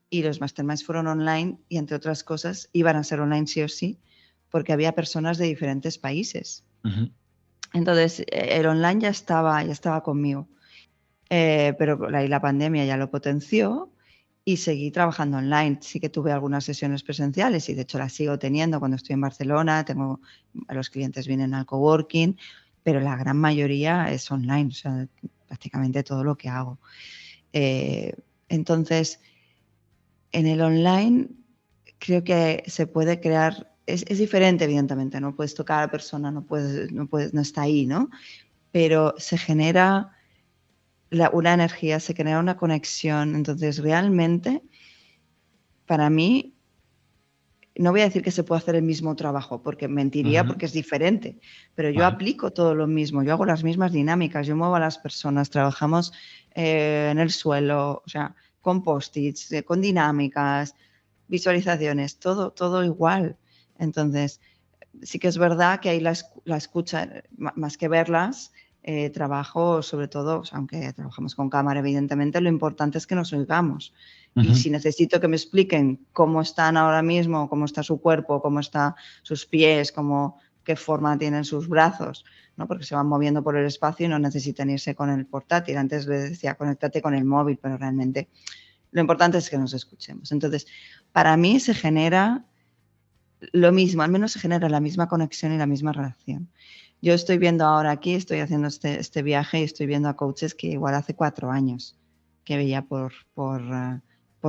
y los masterminds fueron online y, entre otras cosas, iban a ser online sí o sí, porque había personas de diferentes países. Uh-huh. Entonces, el online ya estaba conmigo, pero la pandemia ya lo potenció y seguí trabajando online. Sí que tuve algunas sesiones presenciales y de hecho las sigo teniendo cuando estoy en Barcelona. Los clientes vienen al coworking, pero la gran mayoría es online, o sea, prácticamente todo lo que hago. Entonces, en el online creo que se puede crear, es diferente evidentemente, no puedes tocar a la persona, no está ahí, ¿no? Pero se genera una energía, se genera una conexión. Entonces, realmente, para mí, no voy a decir que se puede hacer el mismo trabajo, porque mentiría, Uh-huh. porque es diferente, pero yo aplico todo lo mismo, yo hago las mismas dinámicas, yo muevo a las personas, trabajamos en el suelo, o sea, con post-its, con dinámicas, visualizaciones, todo igual. Entonces, sí que es verdad que ahí la escucha, más que verlas, trabajo sobre todo, o sea, aunque trabajamos con cámara, evidentemente, lo importante es que nos oigamos. Uh-huh. Y si necesito que me expliquen cómo están ahora mismo, cómo está su cuerpo, cómo están sus pies, qué forma tienen sus brazos, ¿no? Porque se van moviendo por el espacio y no necesitan irse con el portátil. Antes le decía, conéctate con el móvil, pero realmente lo importante es que nos escuchemos. Entonces, para mí se genera lo mismo, al menos se genera la misma conexión y la misma relación. Yo estoy viendo ahora aquí, estoy haciendo este viaje y estoy viendo a coaches que igual hace 4 años que veía por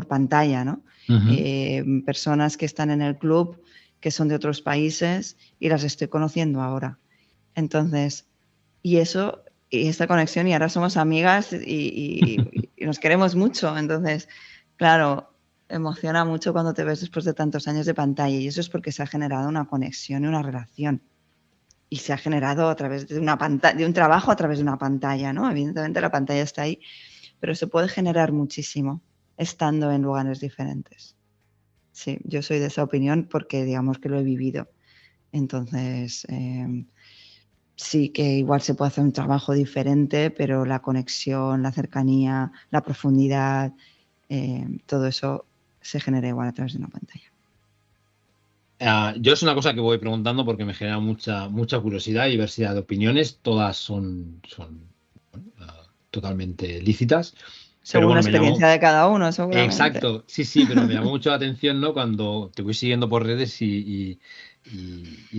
pantalla, ¿no? Uh-huh. Personas que están en el club, que son de otros países y las estoy conociendo ahora. Entonces, y esta conexión, y ahora somos amigas y nos queremos mucho. Entonces, claro, emociona mucho cuando te ves después de tantos años de pantalla, y eso es porque se ha generado una conexión y una relación. Y se ha generado a través de una pantalla, de un trabajo a través de una pantalla, ¿no? Evidentemente la pantalla está ahí, pero se puede generar muchísimo estando en lugares diferentes. Sí, yo soy de esa opinión porque digamos que lo he vivido. Entonces, sí que igual se puede hacer un trabajo diferente, pero la conexión, la cercanía, la profundidad, todo eso se genera igual a través de una pantalla. Yo es una cosa que voy preguntando porque me genera mucha curiosidad y diversidad de opiniones. Todas son totalmente lícitas. Pero Según la bueno, me experiencia llamó. de cada uno, seguramente. Exacto, sí, pero me llamó mucho la atención, ¿no? Cuando te voy siguiendo por redes y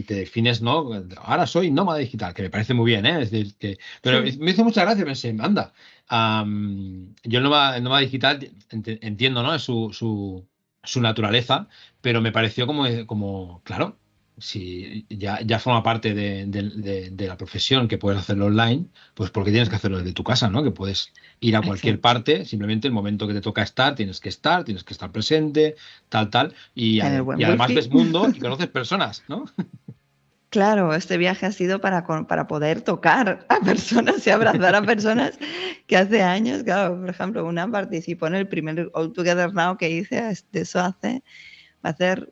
te defines, ¿no? Ahora soy nómada digital, que me parece muy bien, ¿eh? Es decir, pero Sí. me hizo mucha gracia, pensé, anda. Yo el nómada digital entiendo, ¿no? Es su naturaleza, pero me pareció como claro, si ya forma parte de la profesión que puedes hacerlo online, pues ¿por qué tienes que hacerlo desde tu casa, ¿no? Que puedes ir a cualquier Exacto. parte, simplemente el momento que te toca estar, tienes que estar presente, tal, y Tener buen además wifi. ves mundo y conoces personas, ¿no? Claro, este viaje ha sido para poder tocar a personas y abrazar a personas que hace años, claro, por ejemplo, una participó en el primer All Together Now que hice, de eso va a hacer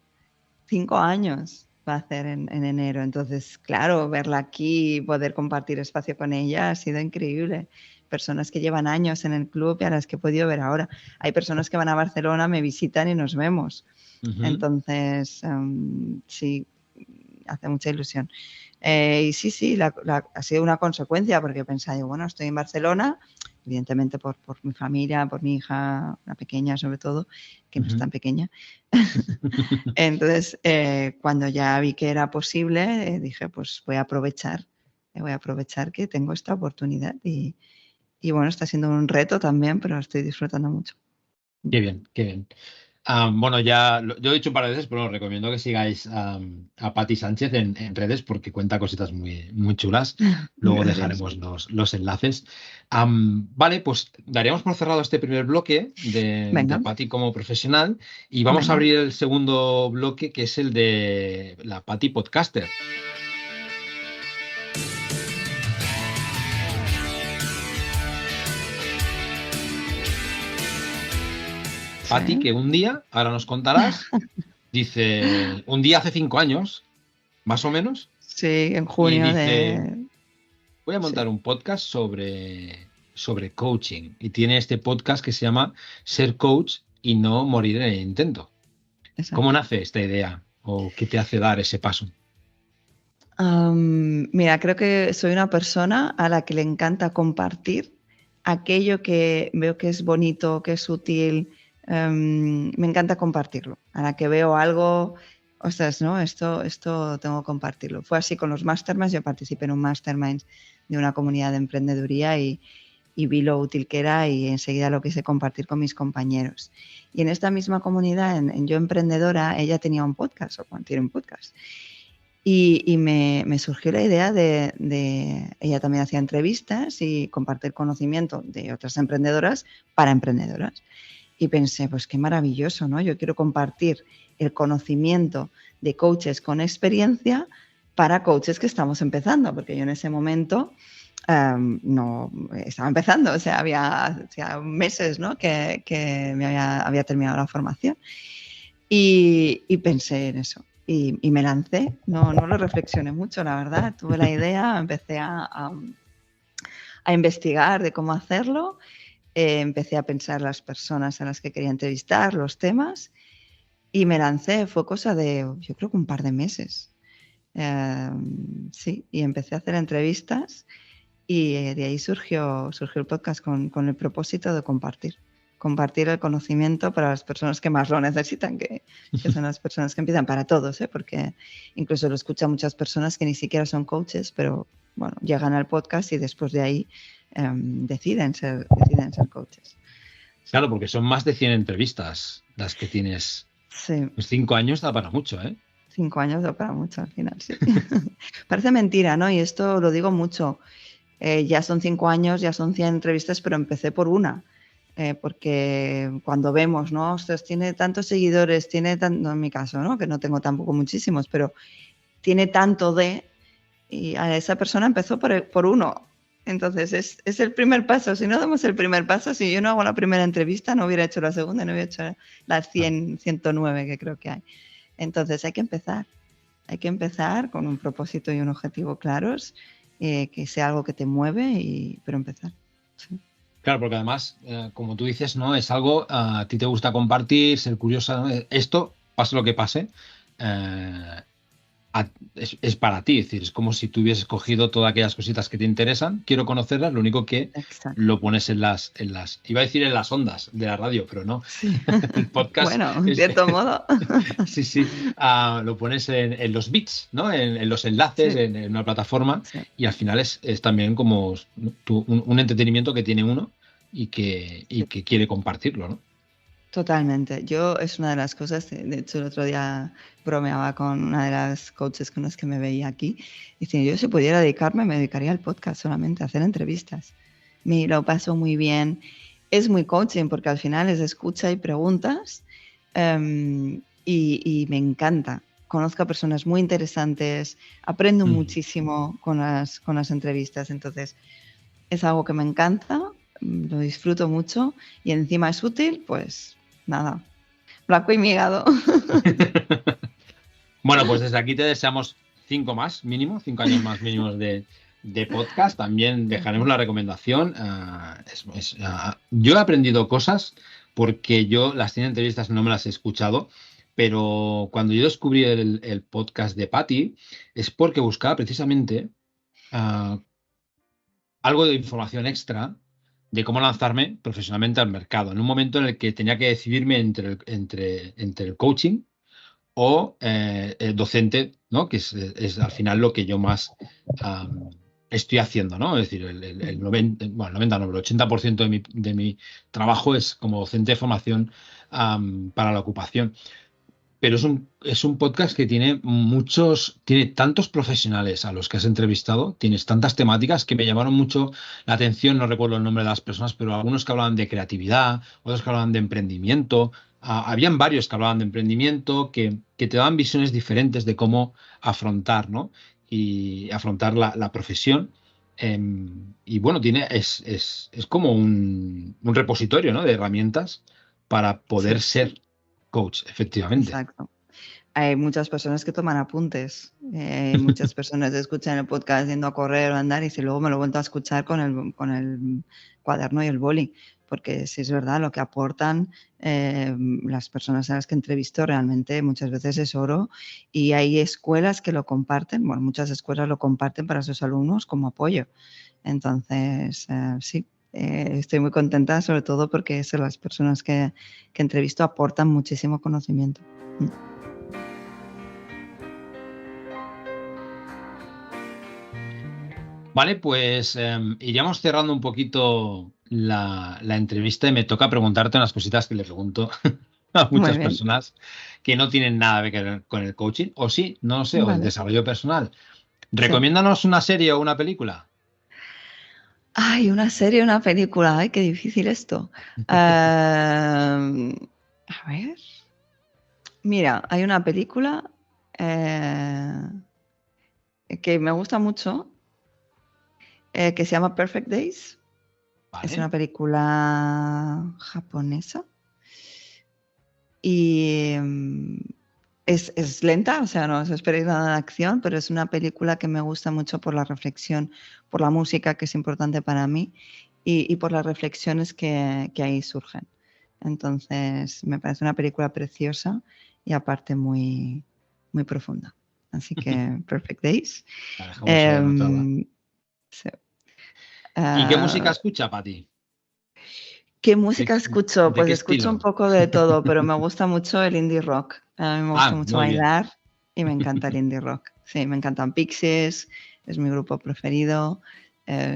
5 años, va a hacer en enero. Entonces, claro, verla aquí y poder compartir espacio con ella ha sido increíble. Personas que llevan años en el club y a las que he podido ver ahora. Hay personas que van a Barcelona, me visitan y nos vemos. Ujú. Entonces, sí, hace mucha ilusión. Y sí, ha sido una consecuencia, porque he pensado, bueno, estoy en Barcelona, evidentemente por mi familia, por mi hija, la pequeña sobre todo, que no es tan pequeña. Entonces, cuando ya vi que era posible, dije, pues voy a aprovechar que tengo esta oportunidad y bueno, está siendo un reto también, pero estoy disfrutando mucho. Qué bien, qué bien. Bueno, ya yo he dicho un par de veces, pero os recomiendo que sigáis a Pati Sánchez en redes porque cuenta cositas muy chulas. Luego Gracias. dejaremos los enlaces. Vale, pues daríamos por cerrado este primer bloque de Venga, Pati como profesional y vamos a venga. abrir el segundo bloque que es el de la Pati Podcaster. Pati, Sí, que un día, ahora nos contarás, dice, un día hace 5 años, más o menos, sí, en y junio dice, de... voy a Sí, montar un podcast sobre coaching. Y tiene este podcast que se llama Ser Coach y no morir en el intento. Exacto. ¿Cómo nace esta idea o qué te hace dar ese paso? Mira, creo que soy una persona a la que le encanta compartir aquello que veo que es bonito, que es útil. Me encanta compartirlo. A la que veo algo, ostras, ¿no? Esto tengo que compartirlo. Fue así con los masterminds. Yo participé en un mastermind de una comunidad de emprendeduría y vi lo útil que era y enseguida lo quise compartir con mis compañeros. Y en esta misma comunidad, en Yo Emprendedora, ella tenía un podcast, o tiene un podcast. Y me surgió la idea ella también hacía entrevistas y compartir conocimiento de otras emprendedoras para emprendedoras. Y pensé, pues qué maravilloso, ¿no? Yo quiero compartir el conocimiento de coaches con experiencia para coaches que estamos empezando, porque yo en ese momento no estaba empezando, o sea, hacía meses, ¿no? que me había terminado la formación. Y pensé en eso. Y me lancé, no lo reflexioné mucho, la verdad. Tuve la idea, empecé a investigar de cómo hacerlo, empecé a pensar las personas a las que quería entrevistar, los temas, y me lancé. Fue cosa de, yo creo que un par de meses. Sí, y empecé a hacer entrevistas y de ahí surgió el podcast con el propósito de compartir el conocimiento para las personas que más lo necesitan, que son las personas que empiezan, para todos, porque incluso lo escuchan muchas personas que ni siquiera son coaches, pero bueno, llegan al podcast y después de ahí deciden ser coaches. Claro, porque son más de 100 entrevistas las que tienes. Sí. Pues 5 años da para mucho, ¿eh? 5 años da para mucho al final, sí. Parece mentira, ¿no? Y esto lo digo mucho. Ya son 5 años, ya son 100 entrevistas, pero empecé por una. Porque cuando vemos, ¿no? Ostras, tiene tantos seguidores, no en mi caso, ¿no? Que no tengo tampoco muchísimos, pero tiene tanto y a esa persona empezó por uno. Entonces es el primer paso. Si no damos el primer paso, si yo no hago la primera entrevista, no hubiera hecho la segunda, no hubiera hecho las 100, 109 que creo que hay. Entonces hay que empezar con un propósito y un objetivo claros, que sea algo que te mueve, pero empezar. Sí. Claro, porque además, como tú dices, ¿no? Es algo, a ti te gusta compartir, ser curiosa, ¿no? Esto, pase lo que pase, es para ti. Es decir, es como si tú hubieses cogido todas aquellas cositas que te interesan, quiero conocerlas, lo único que Exacto. lo pones iba a decir en las ondas de la radio, pero no. Sí. El podcast. Bueno, en cierto modo. Sí. Lo pones en los bits, ¿no? En los enlaces, sí. en una plataforma, sí. Y al final es también como un entretenimiento que tiene uno y que quiere compartirlo, ¿no? Totalmente. Es una de las cosas, de hecho el otro día bromeaba con una de las coaches con las que me veía aquí, diciendo, yo si pudiera dedicarme, me dedicaría al podcast solamente, a hacer entrevistas. Me lo paso muy bien. Es muy coaching porque al final es escucha y preguntas, y me encanta. Conozco a personas muy interesantes, aprendo muchísimo con las entrevistas, entonces es algo que me encanta, lo disfruto mucho y encima es útil, pues nada, blanco y migado. Bueno, pues desde aquí te deseamos 5 años más mínimos de podcast. También dejaremos la recomendación. Yo he aprendido cosas porque yo las 100 entrevistas no me las he escuchado, pero cuando yo descubrí el podcast de Patty es porque buscaba precisamente algo de información extra de cómo lanzarme profesionalmente al mercado, en un momento en el que tenía que decidirme entre el coaching o el docente, ¿no? Que es al final lo que yo más estoy haciendo, ¿no? Es decir, el 90, bueno, el 90 no, el 80% de mi trabajo es como docente de formación para la ocupación. Pero es un podcast que tiene tantos profesionales a los que has entrevistado, tienes tantas temáticas que me llamaron mucho la atención, no recuerdo el nombre de las personas, pero algunos que hablaban de creatividad, otros que hablaban de emprendimiento, habían varios que hablaban de emprendimiento, que te daban visiones diferentes de cómo afrontar, ¿no? Y afrontar la profesión. Y bueno, es como un repositorio, ¿no? De herramientas para poder ser coach, efectivamente. Exacto. hay muchas personas que toman apuntes, hay muchas personas que escuchan el podcast yendo a correr o a andar y si luego me lo vuelvo a escuchar con el cuaderno y el boli, porque sí es verdad, lo que aportan las personas a las que entrevisto realmente muchas veces es oro y hay escuelas que lo comparten, bueno, muchas escuelas lo comparten para sus alumnos como apoyo. Entonces, sí. Estoy muy contenta, sobre todo porque las personas que entrevisto aportan muchísimo conocimiento. Vale, pues iríamos cerrando un poquito la entrevista y me toca preguntarte unas cositas que le pregunto a Muy muchas bien. personas que no tienen nada que ver con el coaching, o sí, no lo sé, o el Vale. desarrollo personal. Sí. Recomiéndanos una serie o una película. Ay, una serie, una película. Ay, qué difícil esto. A ver. Mira, hay una película que me gusta mucho que se llama Perfect Days. Es Vale. una película japonesa y es lenta, o sea, no os esperéis nada de acción, pero es una película que me gusta mucho por la reflexión, por la música que es importante para mí y por las reflexiones que ahí surgen. Entonces, me parece una película preciosa y aparte muy, muy profunda. Así que Perfect Days. La dejamos ahí anotada. Sí. ¿Y qué música Uh, escucha, Pati? ¿Qué ¿De, música escucho? de Pues qué escucho un estilo? poco de todo, pero me gusta mucho el indie rock. A mí me gusta mucho Muy bien. bailar y me encanta el indie rock. Sí, me encantan Pixies, es mi grupo preferido.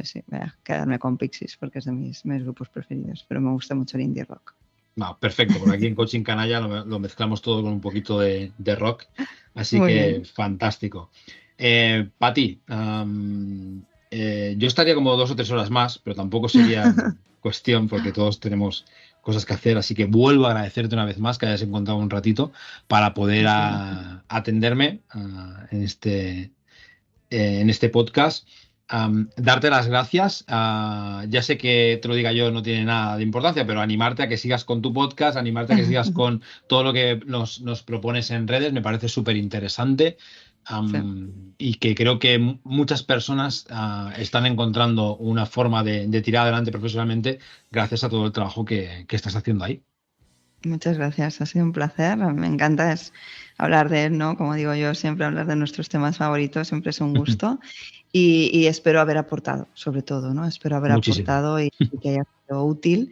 Sí, voy a quedarme con Pixies porque es de mis grupos preferidos, pero me gusta mucho el indie rock. No, perfecto, porque aquí en Coaching Canalla lo mezclamos todo con un poquito de rock, así Muy que bien. fantástico. Pati, yo estaría como 2 o 3 horas más, pero tampoco sería cuestión porque todos tenemos cosas que hacer, así que vuelvo a agradecerte una vez más que hayas encontrado un ratito para poder Muchas gracias. atenderme en este podcast. Darte las gracias. Ya sé que te lo diga yo, no tiene nada de importancia, pero animarte a que sigas con tu podcast, animarte a que sigas con todo lo que nos propones en redes, me parece súper interesante. Sí. Y que creo que muchas personas están encontrando una forma de tirar adelante profesionalmente gracias a todo el trabajo que estás haciendo ahí. Muchas gracias, ha sido un placer. Me encanta hablar de él, ¿no? Como digo yo, siempre hablar de nuestros temas favoritos, siempre es un gusto. Y espero haber aportado, sobre todo, ¿no? Espero haber Muchísimo. aportado y que haya sido útil,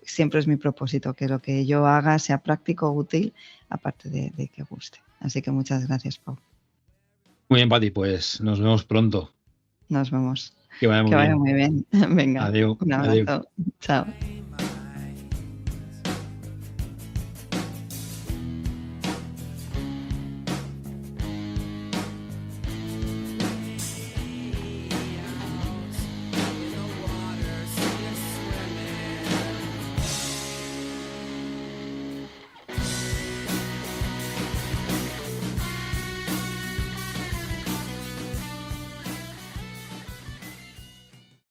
siempre es mi propósito, que lo que yo haga sea práctico, útil, aparte de que guste. Así que muchas gracias, Pau. Muy bien, Pati, pues nos vemos pronto. Nos vemos. Que vaya Que muy vaya bien. muy bien. Venga, Adiós. un Adiós. abrazo. Chao.